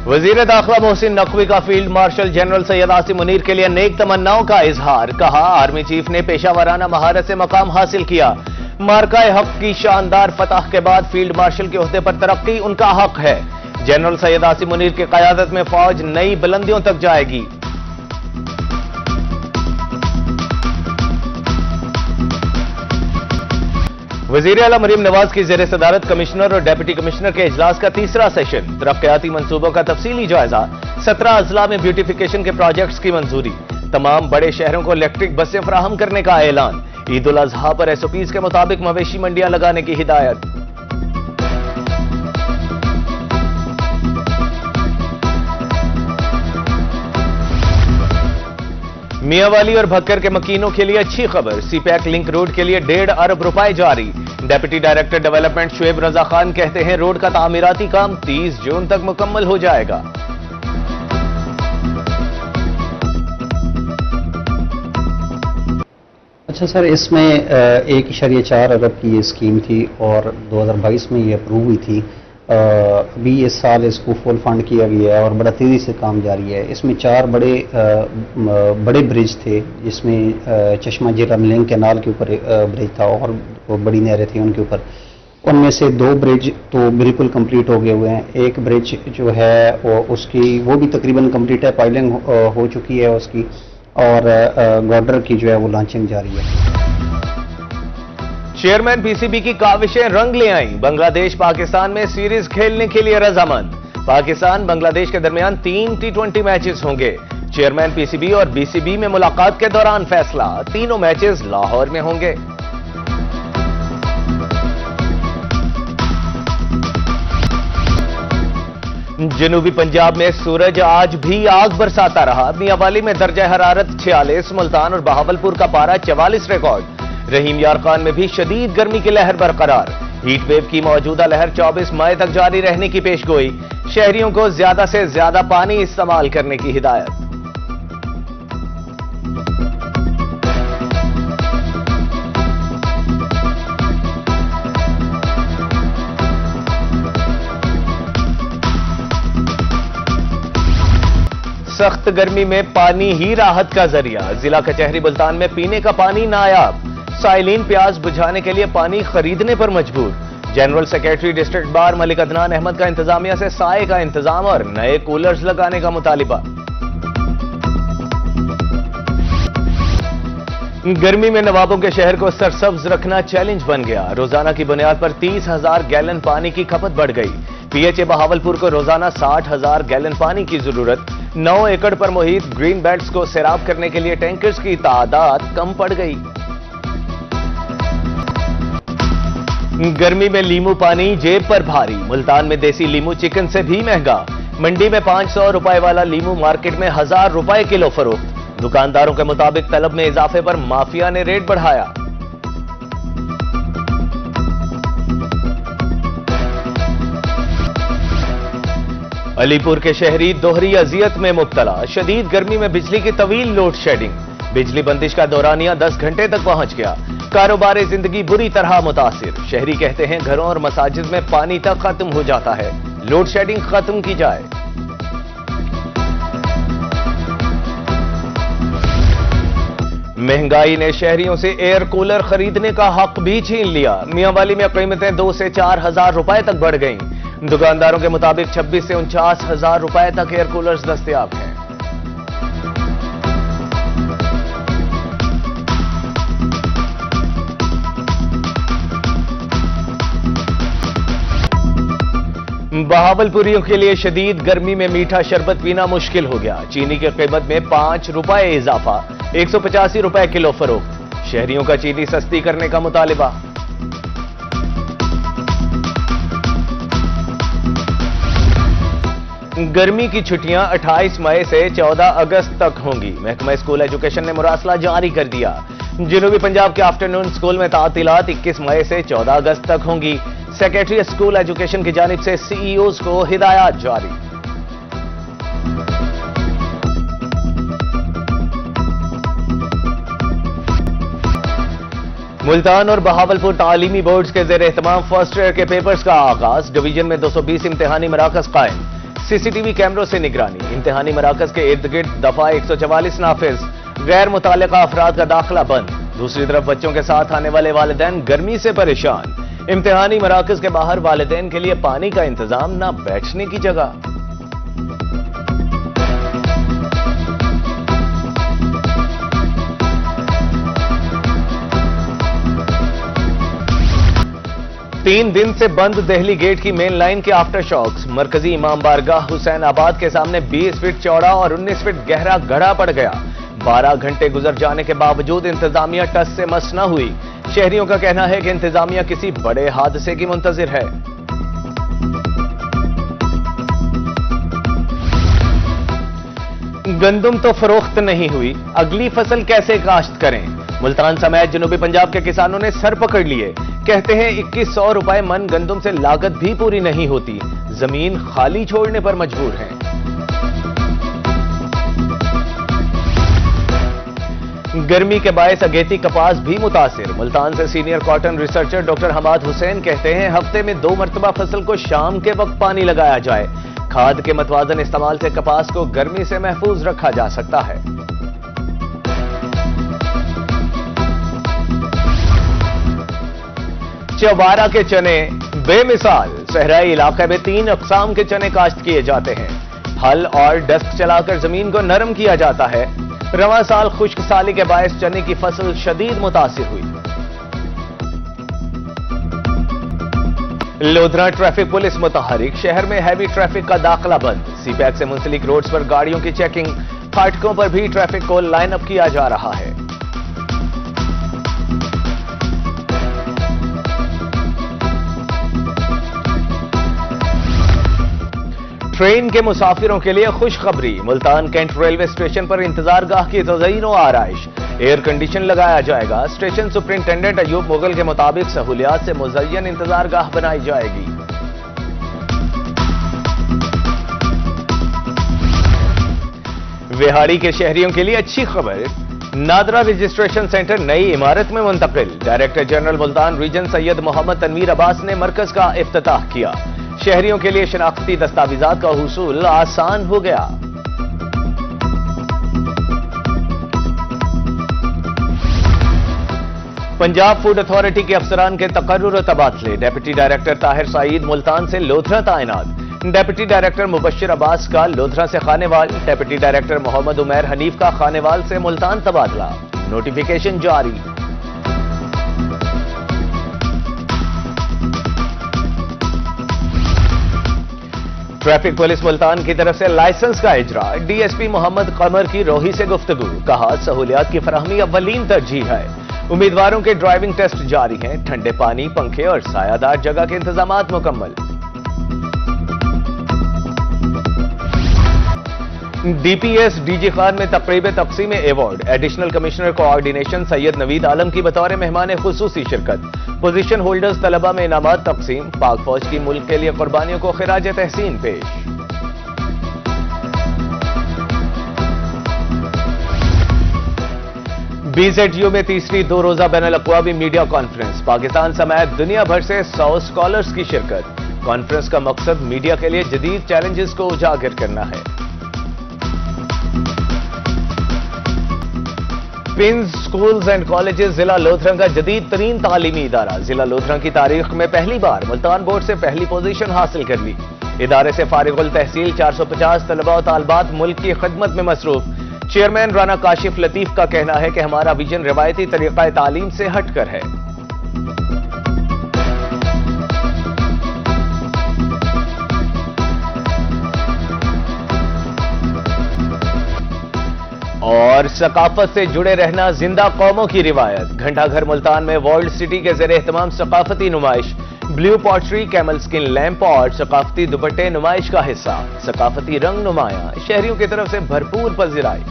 وزیر داخلہ محسن نقوی کا field marshal general Syed Asim Munir کے لیے نیک تمناؤں کا اظہار. کہا آرمی چیف نے پیشہ ورانہ مہارت سے مقام حاصل کیا. مارکہ حق کی شاندار فتح کے بعد فیلڈ مارشل کے عہدے پر ترقی ان کا حق ہے. جنرل سید عاصم منیر کی قیادت میں فوج نئی بلندیوں تک جائے گی. وزیر اعلیٰ مریم نواز کی زیر صدارت کمشنر اور ڈیپٹی کمشنر کے اجلاس کا تیسرا سیشن. ترقیاتی منصوبوں کا تفصیلی جائزہ. 17 اضلاع میں بیوٹیفیکیشن کے پروجیکٹس کی منظوری. تمام بڑے شہروں کو الیکٹرک بسیں فراہم کرنے کا اعلان. عید الاضحیٰ پر SOPs کے مطابق مویشی منڈیاں لگانے کی ہدایت. میاں والی اور بھکر کے مکینوں کے لیے اچھی خبر. سی پیک لنک روڈ کے لیے 1.5 ارب روپے جاری. Deputy director development Shoaib Raza Khan کہتے ہیں روڈ کا تعمیراتی کام 30 جون تک مکمل ہو جائے گا. اچھا سر، اس میں 1.4 ارب کی یہ اسکیم تھی اور 2022 میں یہ اپروو ہوئی تھی. ابھی اس سال اس کو فل فنڈ کیا گیا ہے اور بڑا تیزی سے کام جاری ہے. اس میں 4 بڑے برج تھے، جس میں چشمہ جیرم لنک کینال کے اوپر برج تھا اور بڑی نہریں تھیں ان کے اوپر. ان میں سے 2 برج تو بالکل کمپلیٹ ہو گئے ہوئے ہیں. ایک برج جو ہے وہ بھی تقریباً کمپلیٹ ہے، پائلنگ ہو چکی ہے اس کی، اور گارڈر کی جو ہے وہ لانچنگ جاری ہے. چیئرمین PCB کی کاوشیں رنگ لے آئیں. بنگلہ دیش پاکستان میں سیریز کھیلنے کے لیے رضامند. پاکستان بنگلہ دیش کے درمیان 3 T20 میچز ہوں گے. چیئرمین PCB اور BCB میں ملاقات کے دوران فیصلہ. تینوں میچز لاہور میں ہوں گے. جنوبی پنجاب میں سورج آج بھی آگ برساتا رہا. میاں والی میں درجہ حرارت 46، ملتان اور بہاولپور کا پارہ 44 ریکارڈ. رحیم یار خان میں بھی شدید گرمی کی لہر برقرار. ہیٹ ویو کی موجودہ لہر 24 مئی تک جاری رہنے کی پیش گوئی. شہریوں کو زیادہ سے زیادہ پانی استعمال کرنے کی ہدایت. سخت گرمی میں پانی ہی راحت کا ذریعہ. ضلع کچہری ملتان میں پینے کا پانی نایاب. سائلین پیاس بجھانے کے لیے پانی خریدنے پر مجبور. جنرل سیکریٹری ڈسٹرکٹ بار ملک عدنان احمد کا انتظامیہ سے سائے کا انتظام اور نئے کولرز لگانے کا مطالبہ. گرمی میں نوابوں کے شہر کو سرسبز رکھنا چیلنج بن گیا. روزانہ کی بنیاد پر 30,000 گیلن پانی کی کھپت بڑھ گئی. PHA بہاولپور کو روزانہ 60,000 گیلن پانی کی ضرورت. 9 ایکڑ پر محیط گرین بیلٹس کو سیراب کرنے کے لیے ٹینکرز کی تعداد کم پڑ گئی. گرمی میں لیمو پانی جیب پر بھاری. ملتان میں دیسی لیمو چکن سے بھی مہنگا. منڈی میں 500 روپے والا لیمو مارکیٹ میں 1000 روپے کلو فروخت. دکانداروں کے مطابق طلب میں اضافے پر مافیا نے ریٹ بڑھایا. علی پور کے شہری دوہری اذیت میں مبتلا. شدید گرمی میں بجلی کی طویل لوڈ شیڈنگ. بجلی بندش کا دورانیہ 10 گھنٹے تک پہنچ گیا. کاروبار زندگی بری طرح متاثر. شہری کہتے ہیں گھروں اور مساجد میں پانی تک ختم ہو جاتا ہے. لوڈ شیڈنگ ختم کی جائے. مہنگائی نے شہریوں سے ایئر کولر خریدنے کا حق بھی چھین لیا. میاں والی میں قیمتیں 2 سے 4,000 روپے تک بڑھ گئیں. دکانداروں کے مطابق 26 سے 49,000 روپے تک ایئر کولرز دستیاب ہیں. بہاولپوریوں کے لیے شدید گرمی میں میٹھا شربت پینا مشکل ہو گیا. چینی کی قیمت میں 5 روپے اضافہ. 185 روپے کلو فروخت. شہریوں کا چینی سستی کرنے کا مطالبہ. گرمی کی چھٹیاں 28 مئی سے 14 اگست تک ہوں گی. محکمہ اسکول ایجوکیشن نے مراسلہ جاری کر دیا. جنوبی پنجاب کے آفٹرنون اسکول میں تعطیلات 21 مئی سے 14 اگست تک ہوں گی. سیکریٹری اسکول ایجوکیشن کی جانب سے CEOs کو ہدایات جاری. ملتان اور بہاولپور تعلیمی بورڈز کے زیر اہتمام فرسٹ ایئر کے پیپرز کا آغاز. ڈویژن میں 220 امتحانی مراکز قائم. CCTV कैमरों से निगरानी, इम्तिहानी मराकज के इर्द गिर्द दफा 144 नाफिज, गैर मुतालिका अफराद का दाखिला बंद। दूसरी तरफ बच्चों के साथ आने वाले वालिदैन गर्मी से परेशान, इम्तिहानी मराकज के बाहर वालिदैन के लिए पानी का इंतजाम, ना बैठने की जगह। तीन दिन से बंद दहली गेट की मेन लाइन के आफ्टर शॉक्स, मरकजी इमाम बारगाह हुसैन आबाद के सामने 20 फीट चौड़ा और 19 फीट गहरा गड्ढा पड़ गया। 12 घंटे गुजर जाने के बावजूद इंतजामिया टस से मस न हुई। शहरियों का कहना है कि इंतजामिया किसी बड़े हादसे की मुंतजिर है। गंदम तो फरोख्त नहीं हुई, अगली फसल कैसे काश्त करें? मुल्तान समेत जनूबी पंजाब के किसानों ने सर पकड़ लिए। कहते हैं 2100 रुपए मन गंदम से लागत भी पूरी नहीं होती, जमीन खाली छोड़ने पर मजबूर हैं। गर्मी के बायस अगेती कपास भी मुतासिर। मुल्तान से senior cotton researcher doctor Hammad Hussain कहते हैं हफ्ते में 2 मरतबा फसल को शाम के वक्त पानी लगाया जाए। खाद के मतवाजन इस्तेमाल से कपास को गर्मी से महफूज रखा जा सकता है। चौबारा के चने बेमिसाल, सहराई इलाके में 3 अक़साम के चने काश्त किए जाते हैं। हल और डस्क चलाकर जमीन को नरम किया जाता है। रवां साल खुश्क साली के बायस चने की फसल शदीद मुतासिर हुई। लोधरा ट्रैफिक पुलिस मुतहरिक, शहर में हैवी ट्रैफिक का दाखिला बंद। सीपैक से मुंसलिक रोड्स पर गाड़ियों की चेकिंग, फाटकों पर भी ट्रैफिक को लाइन अप किया जा रहा है। ट्रेन के मुसाफिरों के लिए खुशखबरी, मुल्तान कैंट रेलवे स्टेशन पर इंतजार गाह की तज़यीन और आराइश, एयर कंडीशन लगाया जाएगा। स्टेशन सुपरिंटेंडेंट अयूब मुगल के मुताबिक सहूलियात से मुज़य्यन इंतजार गाह बनाई जाएगी। विहाड़ी के शहरियों के लिए अच्छी खबर, नादरा रजिस्ट्रेशन सेंटर नई इमारत में मुंतकिल। Director general Multan region Syed Muhammad Tanveer Abbas ने मरकज का इफ्तिताह किया। शहरियों के लिए शनाख्ती दस्तावेजात का हुसूल आसान हो गया। पंजाब फूड अथॉरिटी के अफसरान के तकर्रुर और तबादले, डेप्यूटी डायरेक्टर ताहिर सईद मुल्तान से लोधरा तैनात। डेप्यूटी डायरेक्टर मुबश्शिर अब्बास का लोधरा से खानेवाल, डेप्यूटी डायरेक्टर मोहम्मद उमैर हनीफ का खानेवाल से मुल्तान तबादला। नोटिफिकेशन जारी। ट्रैफिक पुलिस मुल्तान की तरफ से लाइसेंस का इजरा, डीएसपी मोहम्मद कमर की रोही से गुफ्तगू, कहा सहूलियात की फराहमी अव्वलीन तरजीह है। उम्मीदवारों के ड्राइविंग टेस्ट जारी हैं। ठंडे पानी, पंखे और सायादार जगह के इंतजामात मुकम्मल। डीपीएस डीजी खान में तकरीब तकसीम award, additional commissioner coordination Syed Naveed Alam की बतौर मेहमान खुसूसी शिरकत। पोजीशन होल्डर्स तलबा में इनामात तकसीम। पाक फौज की मुल्क के लिए कुर्बानियों को खिराज तहसीन पेश। BZU में तीसरी 2 रोजा बैनुल अक़वामी मीडिया कॉन्फ्रेंस, पाकिस्तान समेत दुनिया भर से 100 स्कॉलर्स की शिरकत। कॉन्फ्रेंस का मकसद मीडिया के लिए जदीद चैलेंजेस को उजागर करना है। पिंस स्कूल्स एंड कॉलेजेस जिला लोधरा का जदीद तरीन तालीमी इदारा। जिला लोधरा की तारीख में पहली बार मुल्तान बोर्ड से पहली पोजीशन हासिल कर ली। इदारे से फारिगुल तहसील 450 तलबा और तालबात मुल्क की खिदमत में मसरूफ। चेयरमैन राना काशिफ लतीफ का कहना है कि हमारा विजन रिवायती तरीका तालीम से हटकर है। और सकाफत से जुड़े रहना जिंदा कौमों की रिवायत। घंटाघर मुल्तान में वर्ल्ड सिटी के ज़ेरे एहतमाम सकाफती नुमाइश, blue pottery, camel skin lamp और सकाफती दुपट्टे नुमाइश का हिस्सा। सकाफती रंग नुमाया, शहरियों की तरफ से भरपूर पज़िराई।